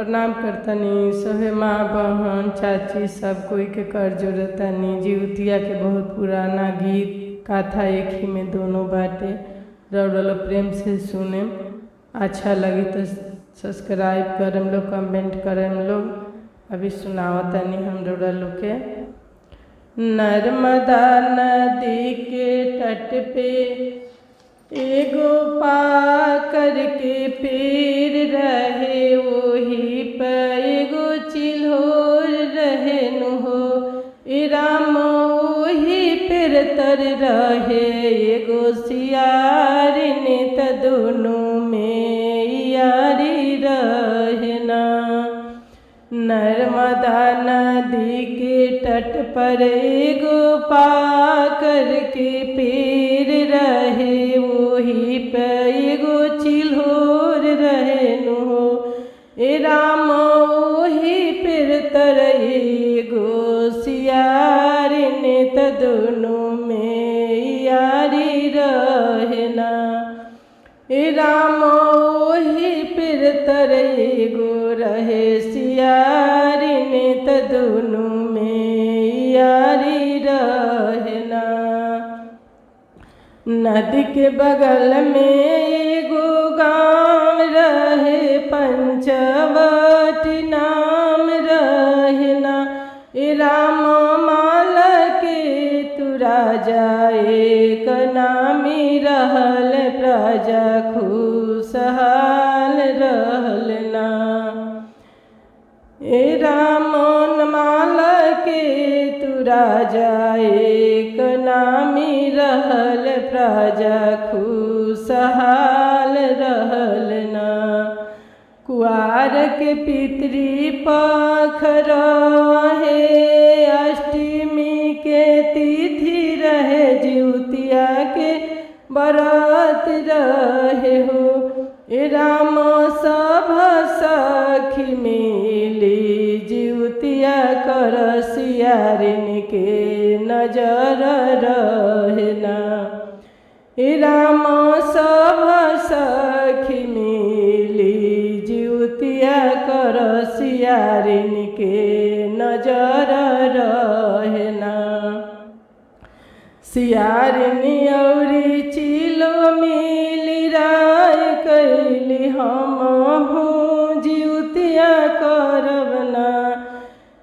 प्रणाम करतनी सभे माँ बहन चाची सब कोई के कर जोड़तनी। जीवतिया के बहुत पुराना गीत कथा एक ही में दोनों बाटे रौड़ल प्रेम से सुने। अच्छा लगी तो सब्सक्राइब करम लोग, कमेंट करम लोग। अभी सुनावतनी हम रौड़ल के। नर्मदा नदी के तट पे एगो पाकर के पेड़ रहे, वही पर एगो चिल्होर रहे नु हो। ए राम वही पेड़ तर रहे एगो सियार ने त दोनों में यारी रहे ना। नर्मदा नदी के तट पर एगो पाकर के पेड़ रहे, वही पे एगो चिल्होर रहे नु हो। ए राम वही पेड़ तर एगो सियार ने त दोनों में यारी रहे ना। ए राम वही पेड़ तर एगो रहे सियार ने त दोनों में यारी रहे ना। नदी के बगल में एगो गाँव रहे, पंचवट नाम रहे ना। ए राम माल के तू राजा एक नामी रहल, प्रजा खुशहाल रहल ना। ए राम माल के तू राजा एक नामी रहल, प्रजा खुशहाल रहल ना। कुआर के पितरी पख रहे, अष्टमी के तिथि रहे, जीवतिया के बरत रहे हो। ए राम सब सखी मिली जीवतिया कर सियारिन के नजर रहे ना। ए राम सब सखी मिली जीवतिया कर सियारिन के नजर रहे ना। सियारिनी औरी चिलो मिली राय कैली, हम जीवतिया करब ना।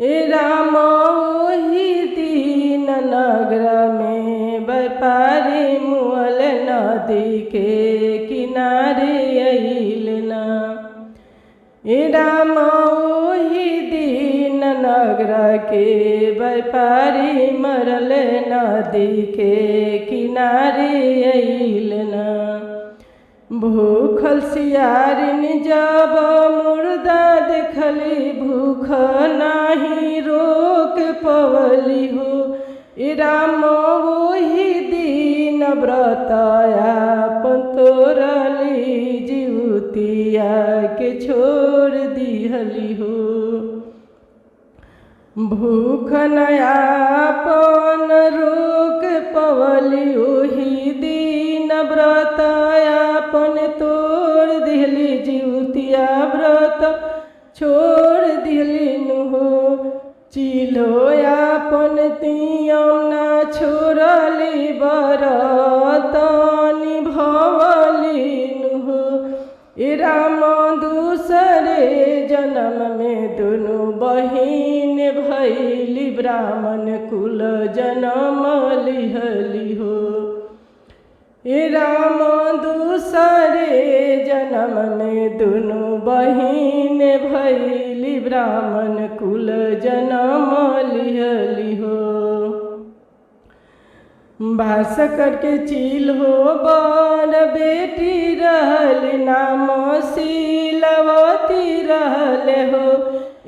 ए राम वही दीन नगर में व्यापारी मुअल नदी के किनारे अइल ना। ए राम वही दीन नगर के व्यापारी मरल नदी के किनारे अइल ना। भूखल सियारिन जब मुर्दा देखली, भूख नाही रोक पवली हो। ए राम वही दीन व्रत आपन तोरली, जीवतिया के छोड़ दिहली हो। भूख नयापन रोक पवली, वही दीन व्रत आपन तोड़ दिहली, जीवतिया व्रत छोड़ दिहली नु हो। चिल्हो आपन तियम ना छोड़ली, व्रत निभवली नु हो। ए राम दूसरे जन्म में दोनों बहिन भैली, ब्राह्मण कुल जन्म लिहली हो। ए राम दूसरे जन्म में दोनों बहिन भैली, ब्राह्मण कुल जन्म लिहली हो। भास्कर के चिल्हो बर बेटी रहल, नाम शीलवती रहल हो।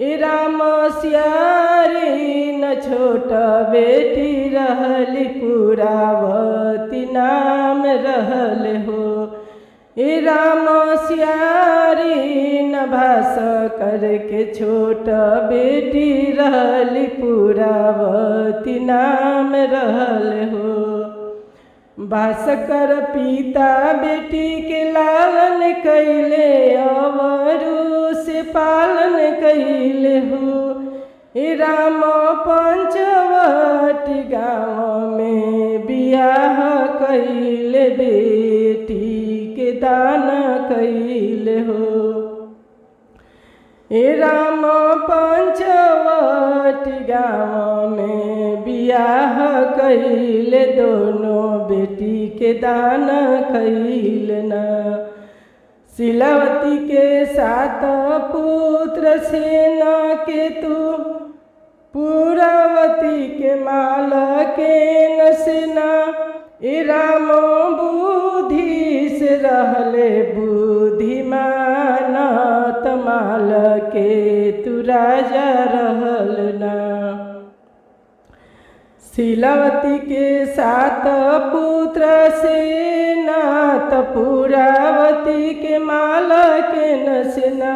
ए राम सियारी न छोट बेटी रहल, पुरावती नाम रहल हो। ए राम सियारी न भास्कर के छोट बेटी रहल, पुरावती नाम रहल हो। भास्कर पिता बेटी के लालन कैले, अवरु से पालन गईले हो। राम पंचवटी गाँव में बियाह कैले बेटी के दान कैले हो। राम पंचवटी गाँव में बियाह कैले दोनों बेटी के दान कैले न। शीलावती के 7 पुत्र सेना के तू पूरावती के माल के नसेना। राम बुद्धि से रहले बुद्धिमान तमाल के तू राजा रहल ना। शीलावती के 7 पुत्र सेना त पूरावती के माल के नसेना।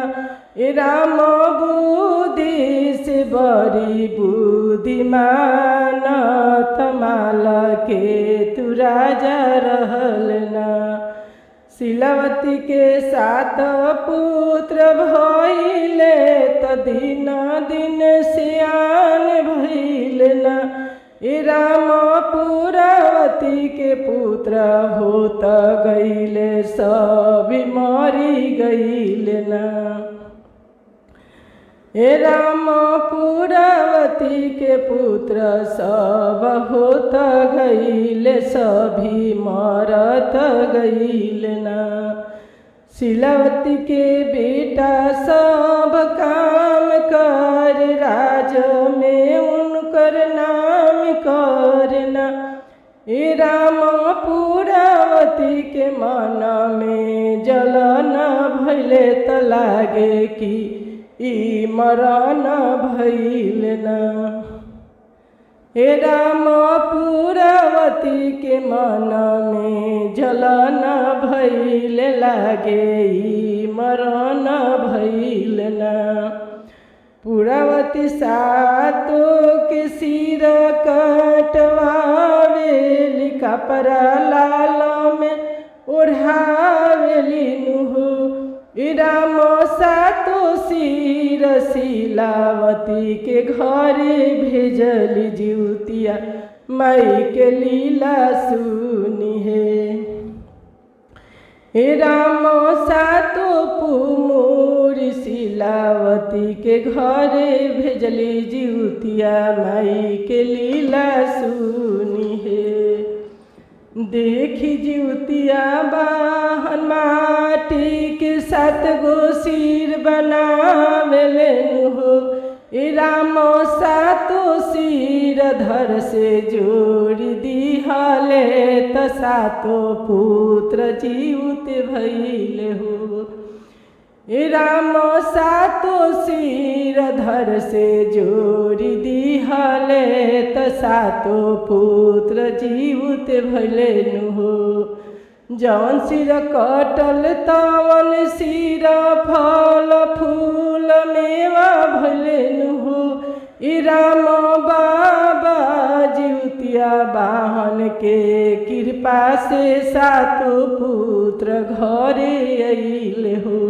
राम बुद्धि से बड़ी बुद्धिमान तमाल के तू राजा रहल ना। शीलावती के 7 पुत्र भइले त दिन दिन सियान भइले ना। राम पूरावती के पुत्र होत गईले सब मरी गईले ना। राम पूरावती के पुत्र सब होत गईले सभी मरत गईले ना। शीलावती के बेटा सब काम कर राज में उनकर नाम करना। राम पूरावती के मन में जलन भइले त लागे कि ई मरण भइल ना। राम पूरावती के मन में जलन भइल लागे ई मरण भइल ना। पूरावती 7 के सिर कटवावेली कपड़ा लाल में ओढ़ावेली नुहो। राम 7 सिर शीलावती के घरे भेजली जिउतिया माई के लीला सुनी है। राम 7 पुमूर शीलावती के घरे भेजली जिउतिया माई के लीला सुनी है। देखी जिउतिया बाहन माटी के 7 गो सिर बनावेले हो। राम 7 सिर धर से जोड़ दिहले त 7 पुत्र जीवित भइले हो। राम 7 सिर धर से जोड़ दिहले त 7 पुत्र जीवित भइले हो। जौन सिर कटल तवन सिर फल फूल मेवा भइले हो। राम बाबा जिउतिया बाहन के कृपा से 7 पुत्र घरे अइले हो।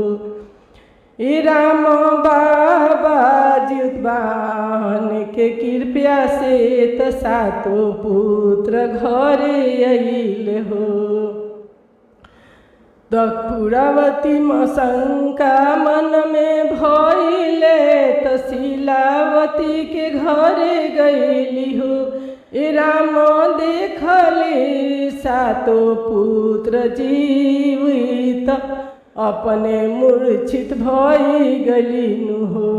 राम बाबा जिउत बाहन के कृपा से त 7 पुत्र घरे अइले हो। पूरावती शंका मन में भइले त शीलावती के घरे गईली हो। राम देखली 7 पुत्र जीवित अपने मूर्छित भई गलीनु हो।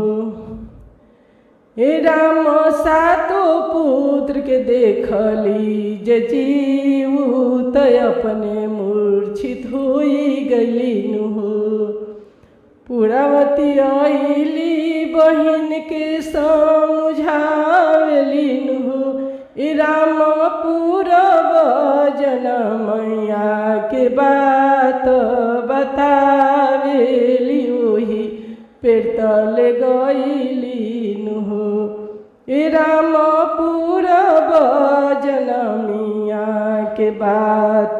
राम 7 पुत्र के देखली जे जीवित अपने मूर्छित होई गलीनु हो। पूरावती आइली बहिन के समझावलीनु हो। राम पूरब जनमैया के बात बतावेली ओही पेड़ तले गईलीनु हो। राम पूरब जनमिया के बात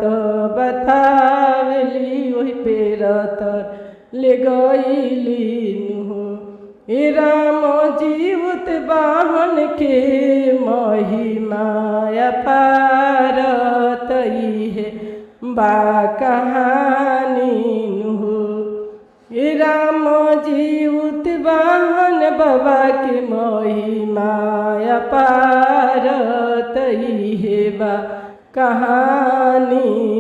बतावेली ओही पेड़ तले गईलीनु हो। हे राम जीवत बाहन के महिमा अपार तई है बा कहानी हो। हे राम जीवत बाहन बाबा के महिमा अपार तई है बा कहानी